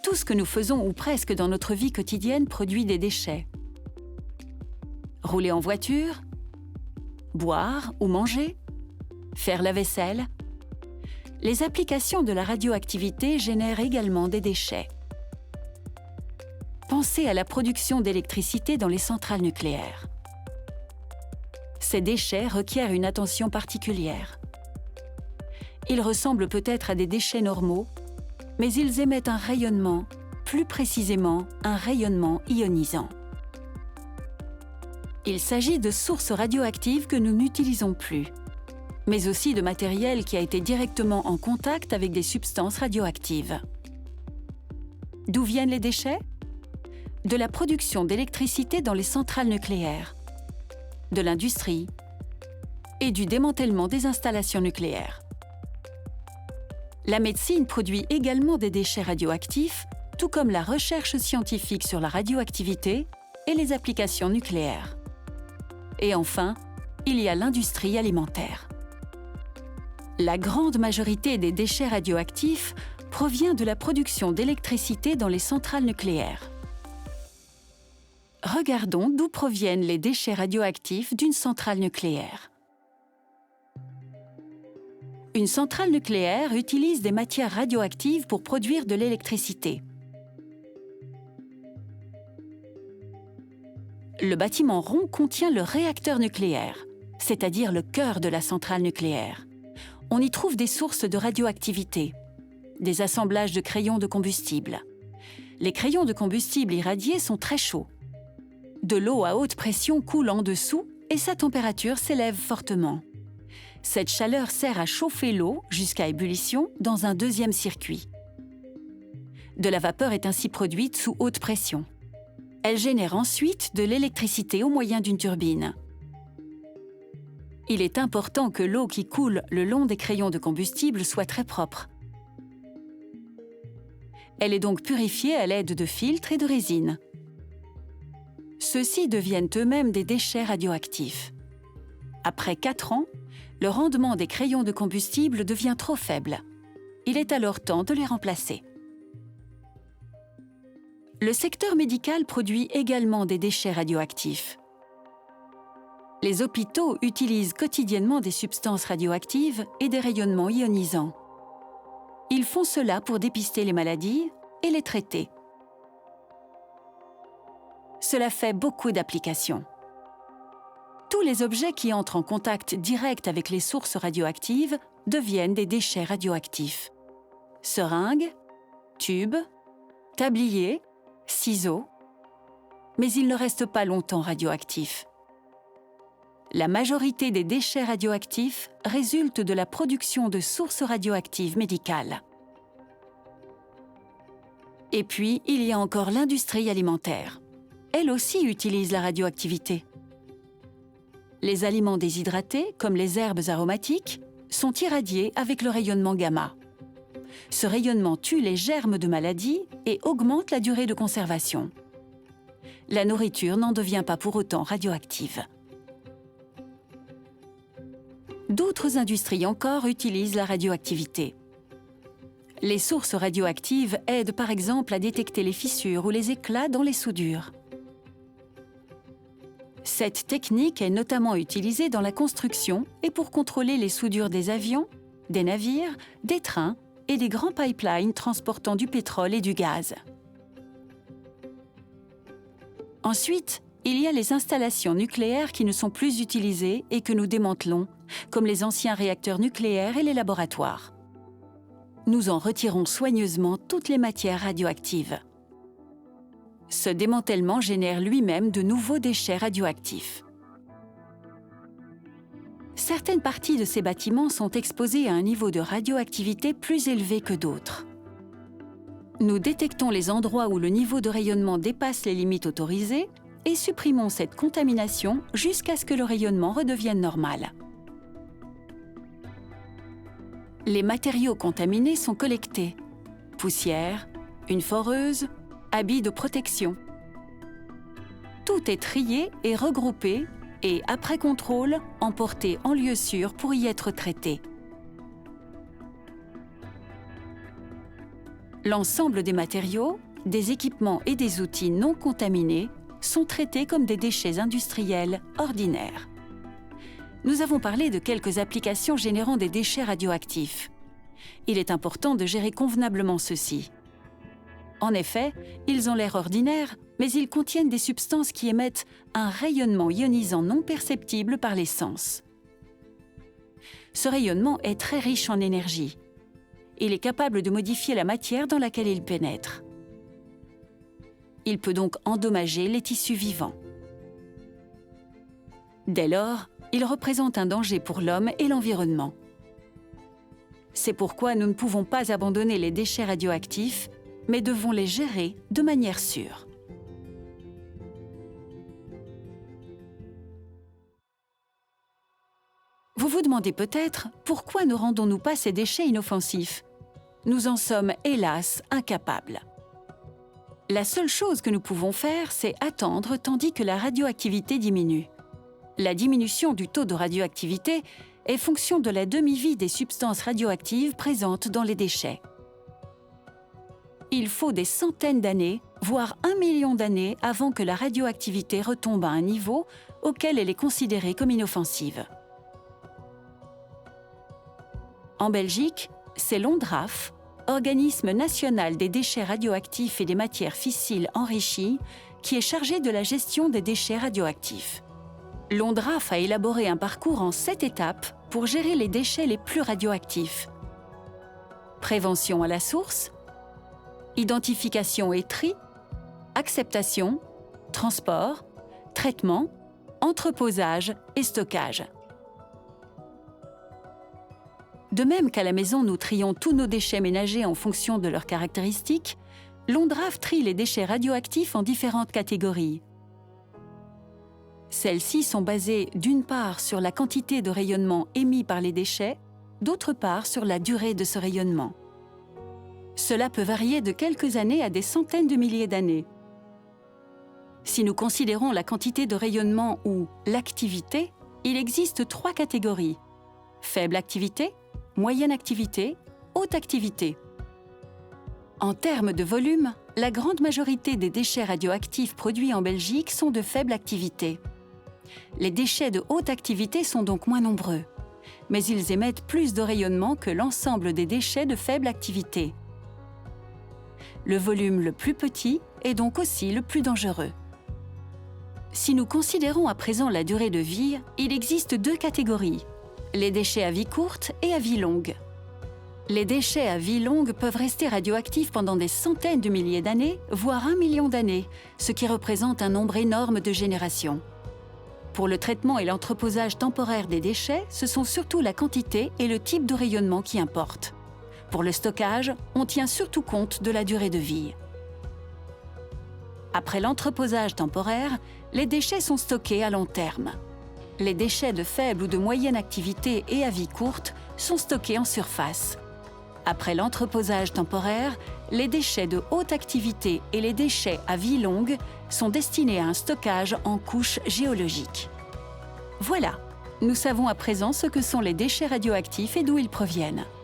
Tout ce que nous faisons ou presque dans notre vie quotidienne produit des déchets. Rouler en voiture, boire ou manger, faire la vaisselle. Les applications de la radioactivité génèrent également des déchets. Pensez à la production d'électricité dans les centrales nucléaires. Ces déchets requièrent une attention particulière. Ils ressemblent peut-être à des déchets normaux, mais ils émettent un rayonnement, plus précisément un rayonnement ionisant. Il s'agit de sources radioactives que nous n'utilisons plus, mais aussi de matériel qui a été directement en contact avec des substances radioactives. D'où viennent les déchets? De la production d'électricité dans les centrales nucléaires, de l'industrie et du démantèlement des installations nucléaires. La médecine produit également des déchets radioactifs, tout comme la recherche scientifique sur la radioactivité et les applications nucléaires. Et enfin, il y a l'industrie alimentaire. La grande majorité des déchets radioactifs provient de la production d'électricité dans les centrales nucléaires. Regardons d'où proviennent les déchets radioactifs d'une centrale nucléaire. Une centrale nucléaire utilise des matières radioactives pour produire de l'électricité. Le bâtiment rond contient le réacteur nucléaire, c'est-à-dire le cœur de la centrale nucléaire. On y trouve des sources de radioactivité, des assemblages de crayons de combustible. Les crayons de combustible irradiés sont très chauds. De l'eau à haute pression coule en dessous et sa température s'élève fortement. Cette chaleur sert à chauffer l'eau jusqu'à ébullition dans un deuxième circuit. De la vapeur est ainsi produite sous haute pression. Elle génère ensuite de l'électricité au moyen d'une turbine. Il est important que l'eau qui coule le long des crayons de combustible soit très propre. Elle est donc purifiée à l'aide de filtres et de résine. Ceux-ci deviennent eux-mêmes des déchets radioactifs. Après 4 ans, le rendement des crayons de combustible devient trop faible. Il est alors temps de les remplacer. Le secteur médical produit également des déchets radioactifs. Les hôpitaux utilisent quotidiennement des substances radioactives et des rayonnements ionisants. Ils font cela pour dépister les maladies et les traiter. Cela fait beaucoup d'applications. Tous les objets qui entrent en contact direct avec les sources radioactives deviennent des déchets radioactifs. Seringues, tubes, tabliers, ciseaux, mais ils ne restent pas longtemps radioactifs. La majorité des déchets radioactifs résultent de la production de sources radioactives médicales. Et puis, il y a encore l'industrie alimentaire. Elle aussi utilise la radioactivité. Les aliments déshydratés, comme les herbes aromatiques, sont irradiés avec le rayonnement gamma. Ce rayonnement tue les germes de maladies et augmente la durée de conservation. La nourriture n'en devient pas pour autant radioactive. D'autres industries encore utilisent la radioactivité. Les sources radioactives aident par exemple à détecter les fissures ou les éclats dans les soudures. Cette technique est notamment utilisée dans la construction et pour contrôler les soudures des avions, des navires, des trains et des grands pipelines transportant du pétrole et du gaz. Ensuite, il y a les installations nucléaires qui ne sont plus utilisées et que nous démantelons, comme les anciens réacteurs nucléaires et les laboratoires. Nous en retirons soigneusement toutes les matières radioactives. Ce démantèlement génère lui-même de nouveaux déchets radioactifs. Certaines parties de ces bâtiments sont exposées à un niveau de radioactivité plus élevé que d'autres. Nous détectons les endroits où le niveau de rayonnement dépasse les limites autorisées et supprimons cette contamination jusqu'à ce que le rayonnement redevienne normal. Les matériaux contaminés sont collectés. Poussière, une foreuse, habits de protection. Tout est trié et regroupé et, après contrôle, emporté en lieu sûr pour y être traité. L'ensemble des matériaux, des équipements et des outils non contaminés sont traités comme des déchets industriels ordinaires. Nous avons parlé de quelques applications générant des déchets radioactifs. Il est important de gérer convenablement ceux-ci. En effet, ils ont l'air ordinaires, mais ils contiennent des substances qui émettent un rayonnement ionisant non perceptible par les sens. Ce rayonnement est très riche en énergie. Il est capable de modifier la matière dans laquelle il pénètre. Il peut donc endommager les tissus vivants. Dès lors, il représente un danger pour l'homme et l'environnement. C'est pourquoi nous ne pouvons pas abandonner les déchets radioactifs, mais devons les gérer de manière sûre. Vous vous demandez peut-être pourquoi ne rendons-nous pas ces déchets inoffensifs? Nous en sommes, hélas, incapables. La seule chose que nous pouvons faire, c'est attendre tandis que la radioactivité diminue. La diminution du taux de radioactivité est fonction de la demi-vie des substances radioactives présentes dans les déchets. Il faut des centaines d'années, voire 1 million d'années avant que la radioactivité retombe à un niveau auquel elle est considérée comme inoffensive. En Belgique, c'est l'ONDRAF, Organisme national des déchets radioactifs et des matières fissiles enrichies, qui est chargé de la gestion des déchets radioactifs. L'ONDRAF a élaboré un parcours en 7 étapes pour gérer les déchets les plus radioactifs. Prévention à la source, identification et tri, acceptation, transport, traitement, entreposage et stockage. De même qu'à la maison, nous trions tous nos déchets ménagers en fonction de leurs caractéristiques, l'ONDRAF trie les déchets radioactifs en différentes catégories. Celles-ci sont basées d'une part sur la quantité de rayonnement émis par les déchets, d'autre part sur la durée de ce rayonnement. Cela peut varier de quelques années à des centaines de milliers d'années. Si nous considérons la quantité de rayonnement ou l'activité, il existe 3 catégories: faible activité, moyenne activité, haute activité. En termes de volume, la grande majorité des déchets radioactifs produits en Belgique sont de faible activité. Les déchets de haute activité sont donc moins nombreux, mais ils émettent plus de rayonnement que l'ensemble des déchets de faible activité. Le volume le plus petit est donc aussi le plus dangereux. Si nous considérons à présent la durée de vie, il existe 2 catégories: les déchets à vie courte et à vie longue. Les déchets à vie longue peuvent rester radioactifs pendant des centaines de milliers d'années, voire 1 million d'années, ce qui représente un nombre énorme de générations. Pour le traitement et l'entreposage temporaire des déchets, ce sont surtout la quantité et le type de rayonnement qui importent. Pour le stockage, on tient surtout compte de la durée de vie. Après l'entreposage temporaire, les déchets sont stockés à long terme. Les déchets de faible ou de moyenne activité et à vie courte sont stockés en surface. Après l'entreposage temporaire, les déchets de haute activité et les déchets à vie longue sont destinés à un stockage en couche géologique. Voilà, nous savons à présent ce que sont les déchets radioactifs et d'où ils proviennent.